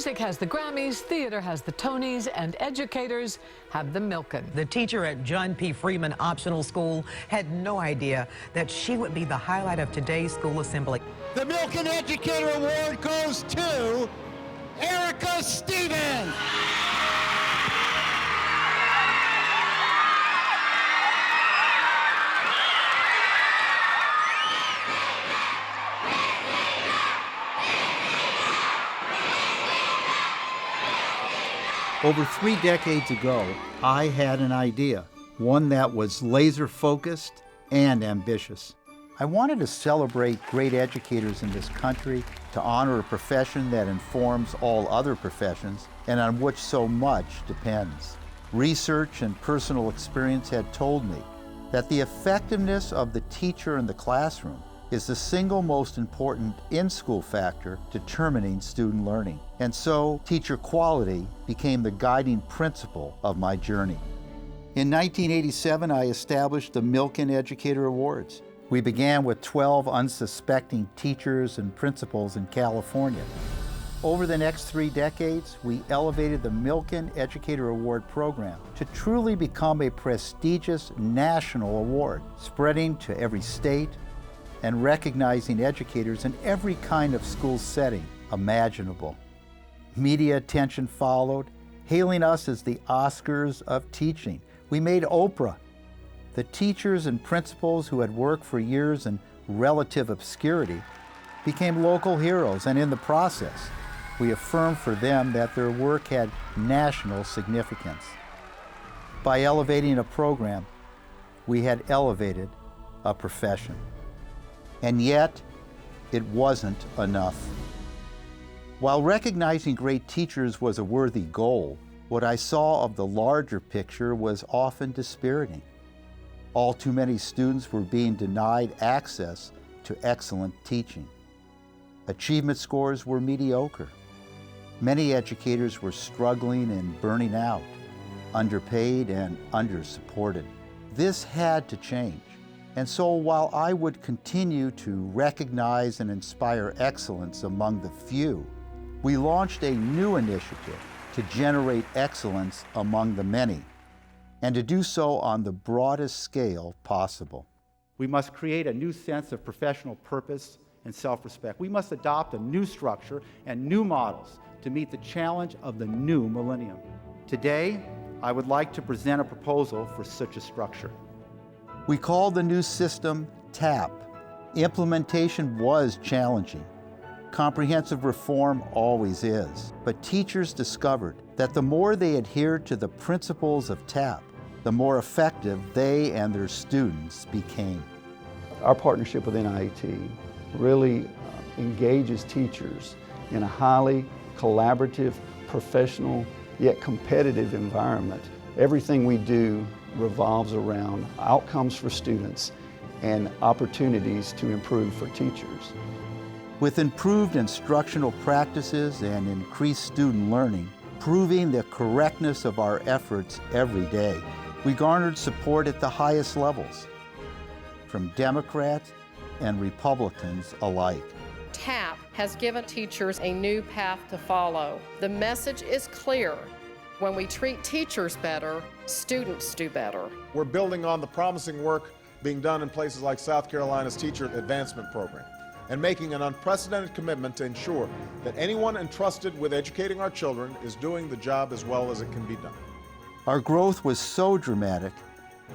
Music has the Grammys, theater has the Tonys, and educators have the Milken. The teacher at John P. Freeman Optional School had no idea that she would be the highlight of today's school assembly. The Milken Educator Award goes to Erica Stevens. Over 3 decades ago, I had an idea, one that was laser-focused and ambitious. I wanted to celebrate great educators in this country, to honor a profession that informs all other professions and on which so much depends. Research and personal experience had told me that the effectiveness of the teacher in the classroom is the single most important in-school factor determining student learning. And so, teacher quality became the guiding principle of my journey. In 1987, I established the Milken Educator Awards. We began with 12 unsuspecting teachers and principals in California. Over the next 3 decades, we elevated the Milken Educator Award program to truly become a prestigious national award, spreading to every state, and recognizing educators in every kind of school setting imaginable. Media attention followed, hailing us as the Oscars of teaching. We made Oprah. The teachers and principals who had worked for years in relative obscurity became local heroes, and in the process, we affirmed for them that their work had national significance. By elevating a program, we had elevated a profession. And yet, it wasn't enough. While recognizing great teachers was a worthy goal, what I saw of the larger picture was often dispiriting. All too many students were being denied access to excellent teaching. Achievement scores were mediocre. Many educators were struggling and burning out, underpaid and undersupported. This had to change. And so while I would continue to recognize and inspire excellence among the few, we launched a new initiative to generate excellence among the many, and to do so on the broadest scale possible. We must create a new sense of professional purpose and self-respect. We must adopt a new structure and new models to meet the challenge of the new millennium. Today, I would like to present a proposal for such a structure. We called the new system TAP. Implementation was challenging. Comprehensive reform always is. But teachers discovered that the more they adhered to the principles of TAP, the more effective they and their students became. Our partnership with NIET really engages teachers in a highly collaborative, professional, yet competitive environment. Everything we do revolves around outcomes for students and opportunities to improve for teachers. With improved instructional practices and increased student learning, proving the correctness of our efforts every day, we garnered support at the highest levels, from Democrats and Republicans alike. TAP has given teachers a new path to follow. The message is clear. When we treat teachers better, students do better. We're building on the promising work being done in places like South Carolina's Teacher Advancement Program and making an unprecedented commitment to ensure that anyone entrusted with educating our children is doing the job as well as it can be done. Our growth was so dramatic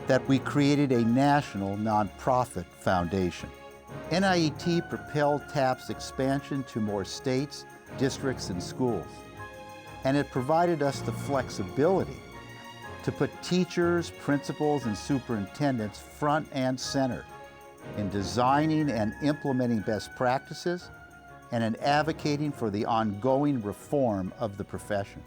that we created a national nonprofit foundation. NIET propelled TAP's expansion to more states, districts, and schools. And it provided us the flexibility to put teachers, principals, and superintendents front and center in designing and implementing best practices and in advocating for the ongoing reform of the profession.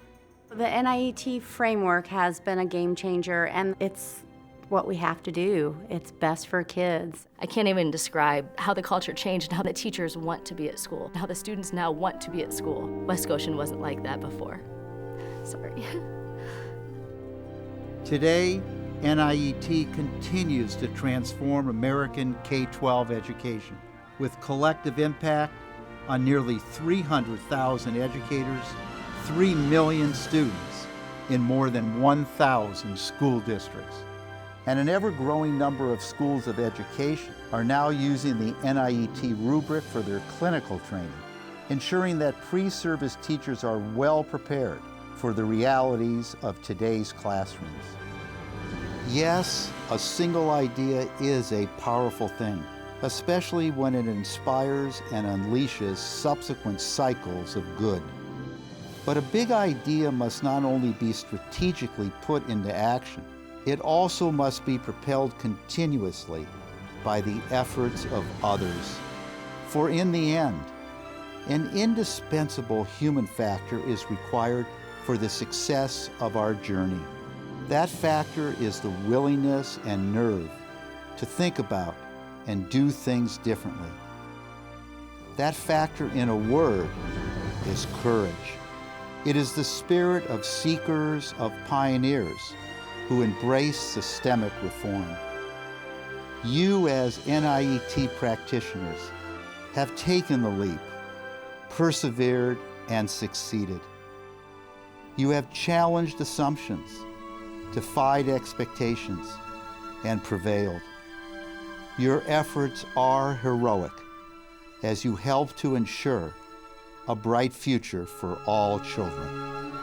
The NIET framework has been a game changer, and it's what we have to do. It's best for kids. I can't even describe how the culture changed and how the teachers want to be at school, how the students now want to be at school. West Goshen wasn't like that before. Sorry. Today, NIET continues to transform American K-12 education with collective impact on nearly 300,000 educators, 3 million students in more than 1,000 school districts. And an ever-growing number of schools of education are now using the NIET rubric for their clinical training, ensuring that pre-service teachers are well prepared for the realities of today's classrooms. Yes, a single idea is a powerful thing, especially when it inspires and unleashes subsequent cycles of good. But a big idea must not only be strategically put into action, it also must be propelled continuously by the efforts of others. For in the end, an indispensable human factor is required for the success of our journey. That factor is the willingness and nerve to think about and do things differently. That factor, in a word, is courage. It is the spirit of seekers, of pioneers who embrace systemic reform. You, as NIET practitioners, have taken the leap, persevered, and succeeded. You have challenged assumptions, defied expectations, and prevailed. Your efforts are heroic as you help to ensure a bright future for all children.